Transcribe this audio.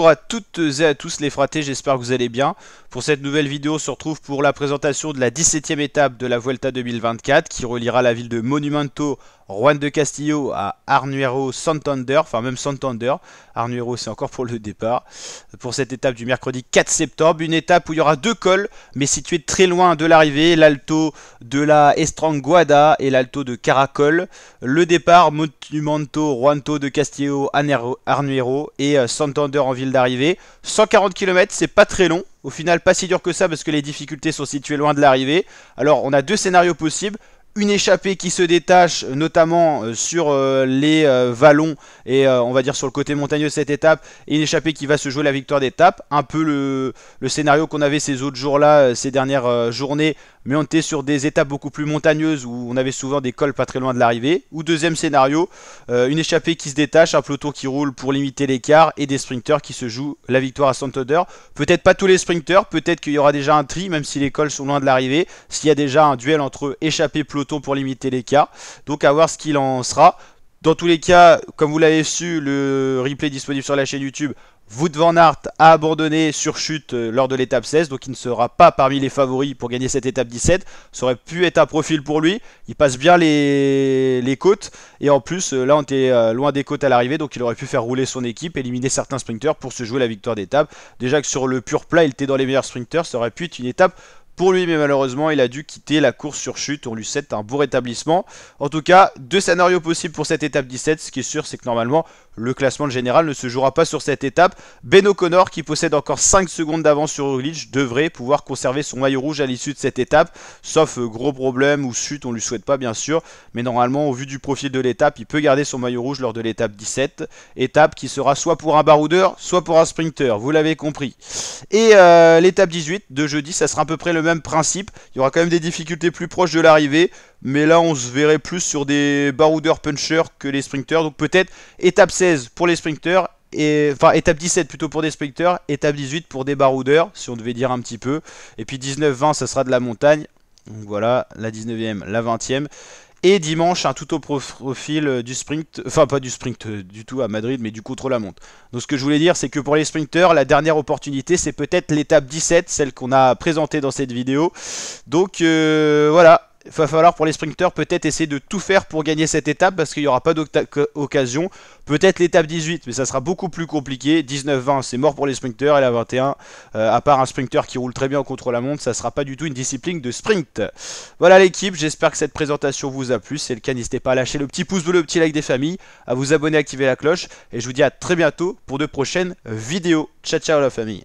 Bonjour à toutes et à tous les fratés, j'espère que vous allez bien. Pour cette nouvelle vidéo, on se retrouve pour la présentation de la 17e étape de la Vuelta 2024 qui reliera la ville de Monumento, Juan de Castillo à Arnuero Santander, enfin même Santander. Arnuero c'est encore pour le départ. Pour cette étape du mercredi 4 septembre, une étape où il y aura deux cols mais situés très loin de l'arrivée, l'alto de la Estranguada et l'alto de Caracol. Le départ, Monumento, Juan de Castillo, Arnuero et Santander en ville d'arrivée. 140 km, c'est pas très long. Au final, pas si dur que ça parce que les difficultés sont situées loin de l'arrivée. Alors, on a deux scénarios possibles. Une échappée qui se détache notamment sur les vallons et on va dire sur le côté montagneux de cette étape, et une échappée qui va se jouer la victoire d'étape, un peu le scénario qu'on avait ces autres jours là, ces dernières journées, mais on était sur des étapes beaucoup plus montagneuses où on avait souvent des cols pas très loin de l'arrivée. Ou deuxième scénario, une échappée qui se détache, un peloton qui roule pour limiter l'écart et des sprinters qui se jouent la victoire à Santander. Peut-être pas tous les sprinters, peut-être qu'il y aura déjà un tri même si les cols sont loin de l'arrivée, s'il y a déjà un duel entre échappée peloton pour limiter l'écart. Donc à voir ce qu'il en sera. Dans tous les cas, comme vous l'avez su, le replay disponible sur la chaîne YouTube, Wout van Aert a abandonné sur chute lors de l'étape 16, donc il ne sera pas parmi les favoris pour gagner cette étape 17. Ça aurait pu être un profil pour lui, il passe bien les côtes, et en plus là on était loin des côtes à l'arrivée, donc il aurait pu faire rouler son équipe, éliminer certains sprinters pour se jouer la victoire d'étape. Déjà que sur le pur plat il était dans les meilleurs sprinters, ça aurait pu être une étape pour lui, mais malheureusement il a dû quitter la course sur chute. On lui souhaite un beau rétablissement. En tout cas, deux scénarios possibles pour cette étape 17. Ce qui est sûr, c'est que normalement le classement général ne se jouera pas sur cette étape. Ben O'Connor, qui possède encore 5 secondes d'avance sur Roglic, devrait pouvoir conserver son maillot rouge à l'issue de cette étape, sauf gros problème ou chute, on lui souhaite pas bien sûr, mais normalement au vu du profil de l'étape, il peut garder son maillot rouge lors de l'étape 17, étape qui sera soit pour un baroudeur, soit pour un sprinter, vous l'avez compris. Et l'étape 18 de jeudi, ça sera à peu près le même principe. Il y aura quand même des difficultés plus proches de l'arrivée, mais là on se verrait plus sur des baroudeurs punchers que les sprinters. Donc peut-être étape 16 pour les sprinters, enfin étape 17 plutôt pour des sprinters, étape 18 pour des baroudeurs si on devait dire un petit peu, et puis 19-20 ça sera de la montagne. Donc voilà, la 19e, la 20e. Et dimanche, un tout autre profil du sprint, enfin pas du sprint du tout à Madrid, mais du contre-la-montre. Donc ce que je voulais dire, c'est que pour les sprinters, la dernière opportunité, c'est peut-être l'étape 17, celle qu'on a présentée dans cette vidéo. Donc voilà. Il va falloir pour les sprinters peut-être essayer de tout faire pour gagner cette étape parce qu'il n'y aura pas d'occasion. Peut-être l'étape 18, mais ça sera beaucoup plus compliqué. 19-20, c'est mort pour les sprinters. Et la 21, à part un sprinter qui roule très bien contre la montre, ça ne sera pas du tout une discipline de sprint. Voilà l'équipe, j'espère que cette présentation vous a plu. Si c'est le cas, n'hésitez pas à lâcher le petit pouce bleu, le petit like des familles, à vous abonner, à activer la cloche. Et je vous dis à très bientôt pour de prochaines vidéos. Ciao ciao la famille.